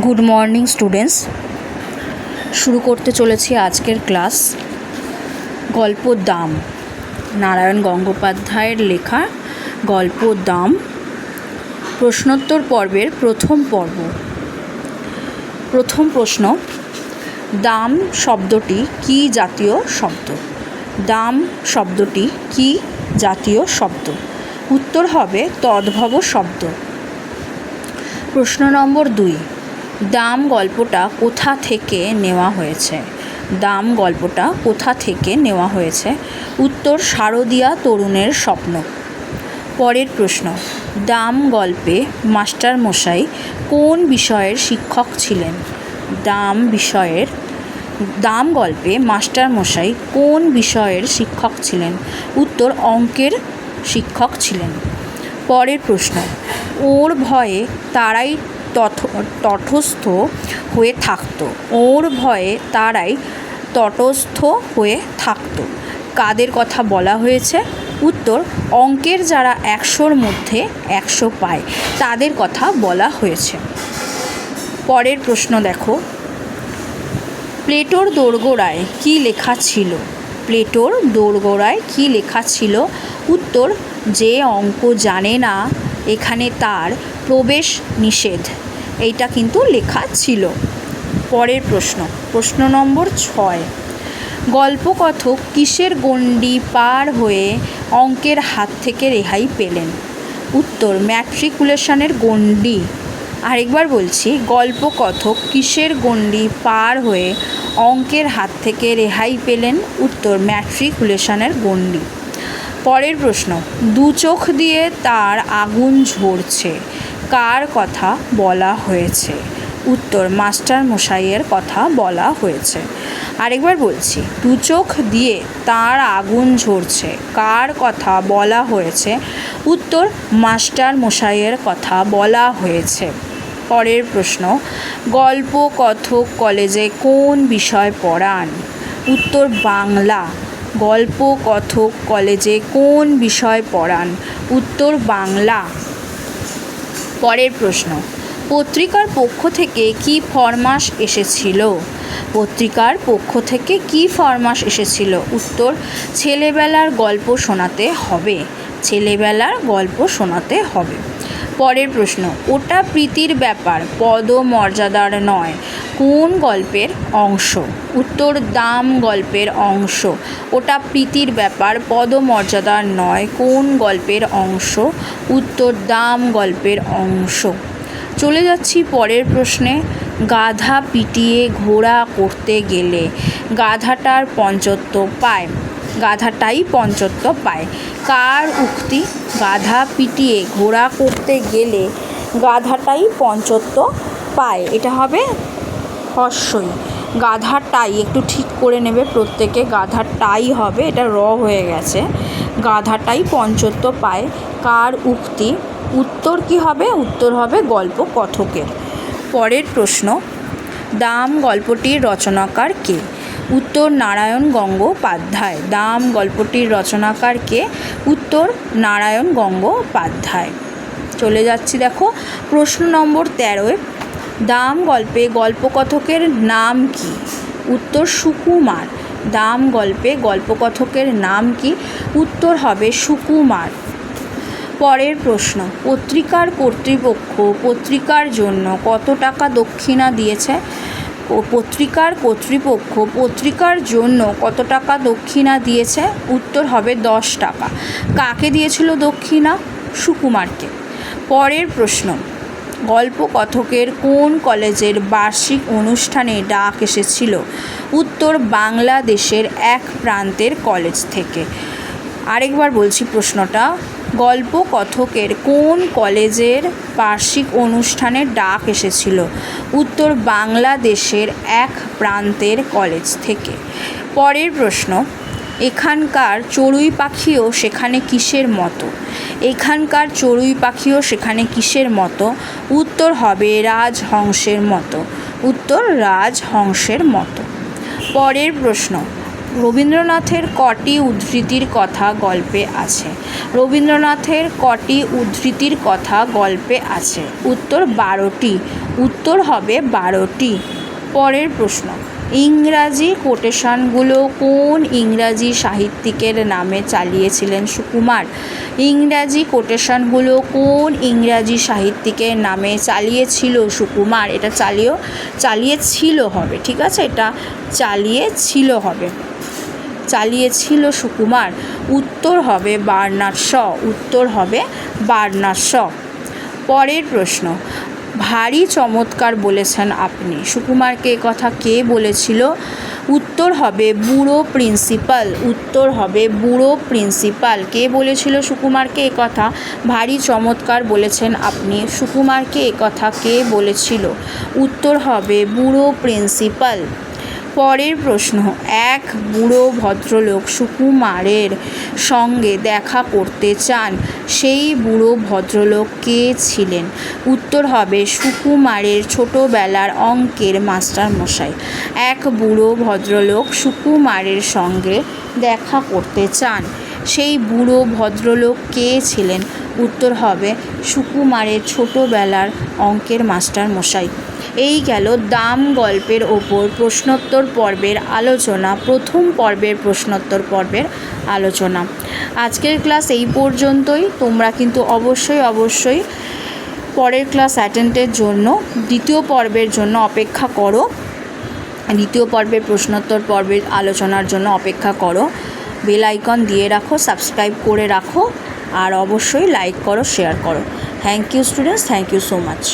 Good morning students. শুরু করতে চলেছি আজকের ক্লাস। গল্প দাম, নারায়ণ গঙ্গোপাধ্যায়ের লেখা গল্প দাম, প্রশ্নোত্তর পর্বের প্রথম পর্ব। প্রথম প্রশ্ন, দাম শব্দটি কী জাতীয় শব্দ? দাম শব্দটি কী জাতীয় শব্দ? উত্তর হবে তদ্ভব শব্দ। প্রশ্ন নম্বর 2, দাম গল্পটা কোথা থেকে নেওয়া হয়েছে? দাম গল্পটা কোথা থেকে নেওয়া হয়েছে? উত্তর শারদিয়া তরুণের স্বপ্ন। পরের প্রশ্ন, দাম গল্পে মাস্টারমশাই কোন বিষয়ের শিক্ষক ছিলেন? দাম গল্পে মাস্টারমশাই কোন বিষয়ের শিক্ষক ছিলেন? উত্তর অঙ্কের শিক্ষক ছিলেন। পরের প্রশ্ন, ওর ভয়ে তারাই তটস্থ হয়ে থাকত। ওর ভয়ে তারাই তটস্থ হয়ে থাকত। কাদের কথা বলা হয়েছে? উত্তর অঙ্কের যারা 100-র মধ্যে 100 পায় তাদের কথা বলা হয়েছে। পরের প্রশ্ন দেখো, প্লেটোর দোরগোড়ায় কী লেখা ছিল? প্লেটোর দোরগোড়ায় কী লেখা ছিল? উত্তর যে অঙ্ক জানে না এখানে তার প্রবেশ নিষেধ। এইটা কিন্তু লেখা ছিল। পরের প্রশ্ন, প্রশ্ন নম্বর 6, গল্পকথক কিসের গণ্ডি পার হয়ে অঙ্কের হাত থেকে রেহাই পেলেন? উত্তর ম্যাট্রিকুলেশনের গণ্ডি। আরেকবার বলছি, গল্পকথক কিসের গণ্ডি পার হয়ে অঙ্কের হাত থেকে রেহাই পেলেন? উত্তর ম্যাট্রিকুলেশনের গণ্ডি। পরের প্রশ্ন, দু চোখ দিয়ে তার আগুন ঝরছে, কার কথা বলা হয়েছে? উত্তর মাস্টারমশাইয়ের কথা বলা হয়েছে। আরেকবার বলছি, দু চোখ দিয়ে তার আগুন ঝরছে, কার কথা বলা হয়েছে? উত্তর মাস্টারমশাইয়ের কথা বলা হয়েছে। পরের প্রশ্ন, গল্পকথক কলেজে কোন বিষয় পড়ান? উত্তর বাংলা। গল্পকথক কলেজে কোন বিষয় পড়ান? উত্তর বাংলা। পরের প্রশ্ন, পত্রিকার পক্ষ থেকে কী ফরমাশ এসেছিল? পত্রিকার পক্ষ থেকে কী ফরমাশ এসেছিল? উত্তর ছেলেবেলার গল্প শোনাতে হবে। ছেলেবেলার গল্প শোনাতে হবে। পরের প্রশ্ন, ওটা প্রীতির ব্যাপার, পদমর্যাদার নয়, কোন গল্পের অংশ? উত্তর দাম গল্পের অংশ। ওটা প্রীতির ব্যাপার, পদমর্যাদার নয়, কোন গল্পের অংশ? উত্তর দাম গল্পের অংশ। চলে যাচ্ছি পরের প্রশ্নে, গাধা পিটিয়ে ঘোড়া করতে গেলে গাধাটার পঞ্চত্ব পায়। গাধাটাই পঞ্চত্ব পায়। কার উক্তি? গাধা পিটিয়ে ঘোড়া করতে গেলে গাধাটাই পঞ্চত্ব পায়। এটা হবে হর্ষই। গাধাটাই, একটু ঠিক করে নেবে প্রত্যেকে, গাধাটাই হবে, এটা র হয়ে গেছে। গাধাটাই পঞ্চত্ব পায়। কার উক্তি? উত্তর কি হবে? উত্তর হবে গল্পকথকের। পরের প্রশ্ন, দাম গল্পটির রচনাকার কে? উত্তর নারায়ণ গঙ্গোপাধ্যায়। দাম গল্পটির রচনাকার কে? উত্তর নারায়ণ গঙ্গোপাধ্যায়। চলে যাচ্ছি দেখো প্রশ্ন নম্বর 13, দাম গল্পে গল্পকথকের নাম কি? উত্তর সুকুমার। দাম গল্পে গল্পকথকের নাম কি? উত্তর হবে সুকুমার। পরের প্রশ্ন, পত্রিকার কর্তৃপক্ষ পত্রিকার জন্য কত টাকা দক্ষিণা দিয়েছে? পত্রিকার কর্তৃপক্ষ পত্রিকার জন্য কত টাকা দক্ষিণা দিয়েছে? উত্তর হবে 10 টাকা। কাকে দিয়েছিল দক্ষিণা? সুকুমারকে। পরের প্রশ্ন, গল্পকথকের কোন কলেজের বার্ষিক অনুষ্ঠানে ডাক এসেছিল? উত্তর বাংলাদেশের এক প্রান্তের কলেজ থেকে। আরেকবার বলছি প্রশ্নটা, গল্পকথকের কোন কলেজের বার্ষিক অনুষ্ঠানে ডাক এসেছিল? উত্তর বাংলাদেশের এক প্রান্তের কলেজ থেকে। পরের প্রশ্ন, এখানকার চড়ুই পাখিও সেখানে কিসের মতো? এখানকার চড়ুই পাখিও সেখানে কিসের মতো? উত্তর হবে রাজহংসের মতো। উত্তর রাজহংসের মতো। পরের প্রশ্ন, রবীন্দ্রনাথের কটি উদ্ধৃতির কথা গল্পে আছে? রবীন্দ্রনাথের কটি উদ্ধৃতির কথা গল্পে আছে? উত্তর 12টি। উত্তর হবে 12টি। পরের প্রশ্ন, ইংরাজি কোটেশনগুলো কোন ইংরাজি সাহিত্যিকের নামে চালিয়েছিলেন সুকুমার? ইংরাজি কোটেশনগুলো কোন ইংরাজি সাহিত্যিকের নামে চালিয়েছিল সুকুমার? এটা চালিয়েছিল হবে, ঠিক আছে, এটা চালিয়েছিল হবে। চালিয়েছিল সুকুমার। উত্তর হবে বার্নার্ড শ। উত্তর হবে বার্নার্ড শ। পরের প্রশ্ন, ভারী চমৎকার বলেছেন আপনি। সুকুমারকে কথা কে বলেছিল? উত্তর হবে বুড়ো প্রিন্সিপাল। উত্তর হবে বুড়ো প্রিন্সিপাল। কে বলেছিল সুকুমারকে কথা? ভারী চমৎকার বলেছেন আপনি। সুকুমারকে কথা কে বলেছিল? উত্তর হবে বুড়ো প্রিন্সিপাল। পরের প্রশ্ন, এক বুড়ো ভদ্রলোক সুকুমারের সঙ্গে দেখা করতে চান, সেই বুড়ো ভদ্রলোক কে ছিলেন? উত্তর হবে সুকুমারের ছোটোবেলার অঙ্কের মাস্টারমশাই। এক বুড়ো ভদ্রলোক সুকুমারের সঙ্গে দেখা করতে চান, সেই বুড়ো ভদ্রলোক কে ছিলেন? উত্তর হবে সুকুমারের ছোটোবেলার অঙ্কের মাস্টারমশাই। এই গেল দাম গল্পের ওপর প্রশ্নোত্তর পর্বের আলোচনা, প্রথম পর্বের প্রশ্নোত্তর পর্বের আলোচনা। আজকের ক্লাস এই পর্যন্তই। তোমরা কিন্তু অবশ্যই পরের ক্লাস অ্যাটেন্ডের জন্য দ্বিতীয় পর্বের জন্য অপেক্ষা করো। দ্বিতীয় পর্বের প্রশ্নোত্তর পর্বের আলোচনার জন্য অপেক্ষা করো। বেল আইকন দিয়ে রাখো, সাবস্ক্রাইব করে রাখো, আর অবশ্যই লাইক করো, শেয়ার করো। Thank you students, thank you so much.